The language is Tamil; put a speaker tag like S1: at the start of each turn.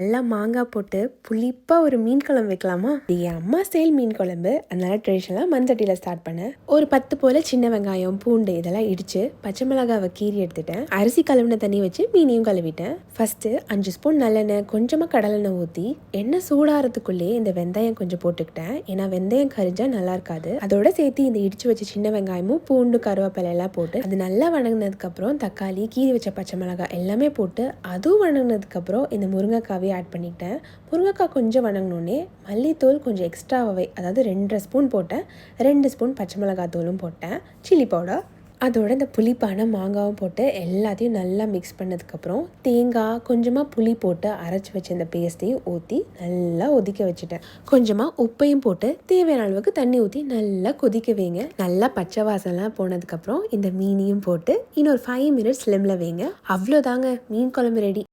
S1: நல்லா மாங்காய் போட்டு புளிப்பாக ஒரு மீன் குழம்பு வைக்கலாமா? இது என் அம்மா ஸ்டைல் மீன் குழம்பு. அதனால ட்ரெடிஷ்னலாக மண்சட்டியில் ஸ்டார்ட் பண்ணேன். ஒரு 10 போல் சின்ன வெங்காயம், பூண்டு இதெல்லாம் இடித்து பச்சை மிளகாவை கீறி எடுத்துட்டேன். அரிசி கழுவின தண்ணி வச்சு மீனையும் கழுவிட்டேன். ஃபஸ்ட்டு 5 ஸ்பூன் நல்லெண்ணெய், கொஞ்சமாக கடலெண்ணெய் ஊற்றி எண்ணெய் சூடாகிறதுக்குள்ளேயே இந்த வெந்தயம் கொஞ்சம் போட்டுக்கிட்டேன். ஏன்னா வெந்தயம் கரிஞ்சால் நல்லா இருக்காது. அதோட சேர்த்து இந்த இடித்து வச்ச சின்ன வெங்காயமும் பூண்டு கருவேப்பிலை எல்லாம் போட்டு அது நல்லா வணங்கினதுக்கப்புறம் தக்காளி, கீறி வச்ச பச்சை மிளகாய் எல்லாமே போட்டு அதுவும் வணங்கினதுக்கப்புறம் இந்த முருங்கைக்காவை ஆட் பண்ணிக்கிட்டேன். முருங்கைக்காய் கொஞ்சம் வணங்கினோடனே மல்லித்தூள் கொஞ்சம் எக்ஸ்ட்ராவே, அதாவது 2.5 ஸ்பூன் போட்டேன். 2 ஸ்பூன் பச்சை மிளகாய் தூளும் போட்டேன், சில்லி பவுடர். அதோட இந்த புளிப்பான மாங்காவும் போட்டு எல்லாத்தையும் நல்லா மிக்ஸ் பண்ணதுக்கப்புறம் தேங்காய், கொஞ்சமாக புளி போட்டு அரைச்சி வச்ச இந்த பேஸ்ட்டையும் ஊற்றி நல்லா ஒதிக்க வச்சுட்டேன். கொஞ்சமாக உப்பையும் போட்டு தேவையான அளவுக்கு தண்ணி ஊற்றி நல்லா கொதிக்க வைங்க. நல்லா பச்சை வாசம்லாம் போனதுக்கப்புறம் இந்த மீனையும் போட்டு இன்னொரு 5 மினிட்ஸ் ஸ்லிம்மில் வைங்க. அவ்வளோதாங்க, மீன் குழம்பு ரெடி.